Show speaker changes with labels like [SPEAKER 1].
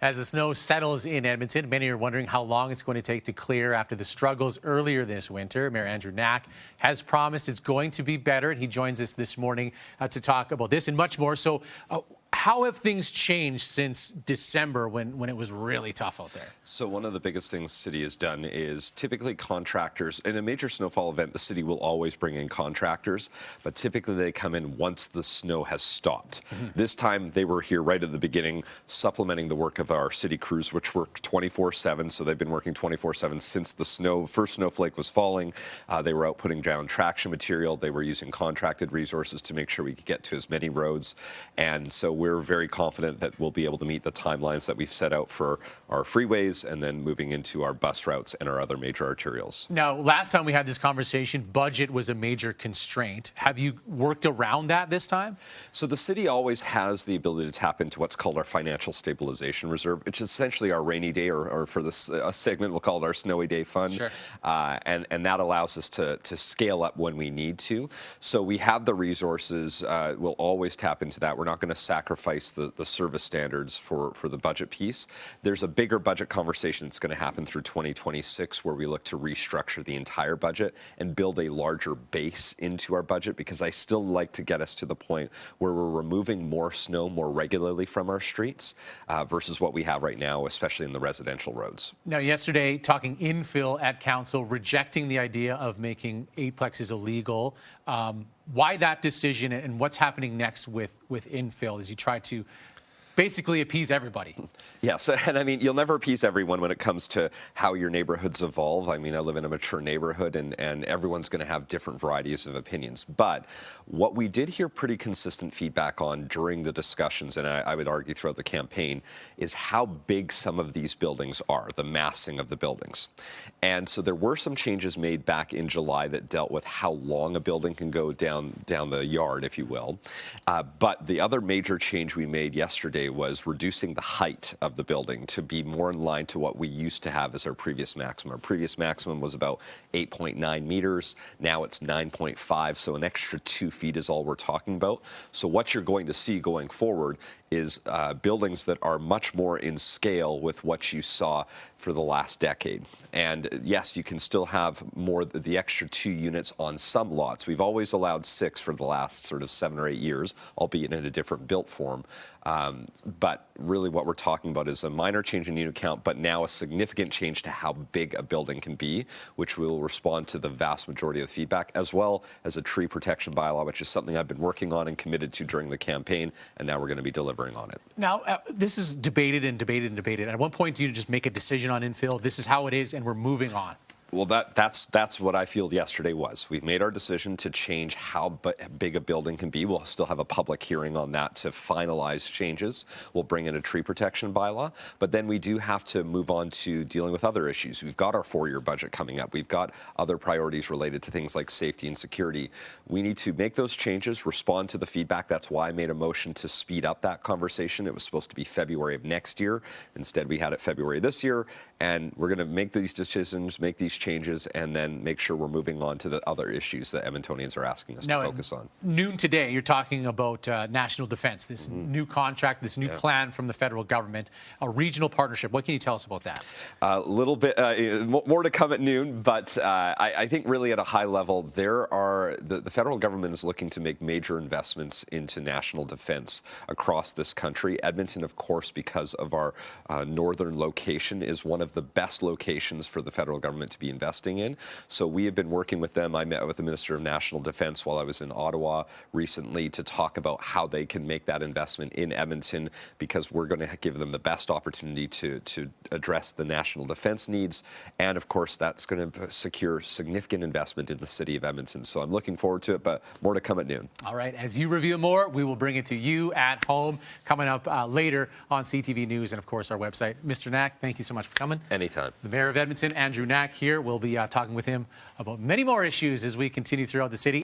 [SPEAKER 1] As the snow settles in Edmonton, many are wondering how long it's going to take to clear after the struggles earlier this winter. Mayor Andrew Knack has promised it's going to be better, and he joins us this morning to talk about this and much more. So how have things changed since December when it was really tough out there?
[SPEAKER 2] So one of the biggest things the city has done is typically contractors, in a major snowfall event, the city will always bring in contractors, but typically they come in once the snow has stopped. This time they were here right at the beginning, supplementing the work of our city crews, which work 24/7. So they've been working 24/7 since the first snowflake was falling. They were out putting down traction material. They were using contracted resources to make sure we could get to as many roads. And so we're very confident that we'll be able to meet the timelines that we've set out for our freeways and then moving into our bus routes and our other major arterials.
[SPEAKER 1] Now, last time we had this conversation, budget was a major constraint. Have you worked around that this time?
[SPEAKER 2] So the city always has the ability to tap into what's called our financial stabilization reserve, which is essentially our rainy day, or for this segment, we'll call it our snowy day fund.
[SPEAKER 1] Sure.
[SPEAKER 2] And that allows us to scale up when we need to. So we have the resources. We'll always tap into that. We're not going to sacrifice the service standards for the budget piece. There's a bigger budget conversation that's going to happen through 2026 where we look to restructure the entire budget and build a larger base into our budget, because I still like to get us to the point where we're removing more snow more regularly from our streets versus what we have right now, especially in the residential roads.
[SPEAKER 1] Now, yesterday, talking infill at council, rejecting the idea of making eightplexes illegal. Why that decision, and what's happening next with infill as you try to basically appease everybody?
[SPEAKER 2] Yes, and I mean, you'll never appease everyone when it comes to how your neighborhoods evolve. I mean, I live in a mature neighborhood, and everyone's going to have different varieties of opinions. But what we did hear pretty consistent feedback on during the discussions, and I would argue throughout the campaign, is how big some of these buildings are, the massing of the buildings. And so there were some changes made back in July that dealt with how long a building can go down the yard, if you will. But the other major change we made yesterday was reducing the height of the building to be more in line to what we used to have as our previous maximum. Our previous maximum was about 8.9 meters. Now it's 9.5, so an extra 2 feet is all we're talking about. So what you're going to see going forward is buildings that are much more in scale with what you saw for the last decade. And yes, you can still have more, the extra 2 units on some lots. We've always allowed 6 for the last sort of 7 or 8 years, albeit in a different built form. But really what we're talking about is a minor change in unit count, but now a significant change to how big a building can be, which will respond to the vast majority of the feedback, as well as a tree protection bylaw, which is something I've been working on and committed to during the campaign, and now we're going to be delivering on it.
[SPEAKER 1] Now, this is debated and debated and debated. At one point, do you just make a decision on infill? This is how it is, and we're moving on.
[SPEAKER 2] Well, that's what I feel yesterday was. We've made our decision to change how big a building can be. We'll still have a public hearing on that to finalize changes. We'll bring in a tree protection bylaw, but then we do have to move on to dealing with other issues. We've got our 4-year budget coming up. We've got other priorities related to things like safety and security. We need to make those changes, respond to the feedback. That's why I made a motion to speed up that conversation. It was supposed to be February of next year. Instead, we had it February this year, and we're going to make these decisions, make these changes, and then make sure we're moving on to the other issues that Edmontonians are asking us to focus on.
[SPEAKER 1] Noon today, you're talking about national defense, this new contract, this new plan from the federal government, a regional partnership. What can you tell us about that?
[SPEAKER 2] A little bit more to come at noon, but I think really at a high level, the federal government is looking to make major investments into national defense across this country. Edmonton, of course, because of our northern location, is one of the best locations for the federal government to be investing in. So we have been working with them. I met with the Minister of National Defense while I was in Ottawa recently to talk about how they can make that investment in Edmonton, because we're going to give them the best opportunity to address the national defense needs. And of course, that's going to secure significant investment in the city of Edmonton. So I'm looking forward to it, but more to come at noon.
[SPEAKER 1] All right. As you review more, we will bring it to you at home coming up later on CTV News and, of course, our website. Mr. Knack, thank you so much for coming.
[SPEAKER 2] Anytime.
[SPEAKER 1] The Mayor of Edmonton, Andrew Knack, here. We'll be talking with him about many more issues as we continue throughout the city.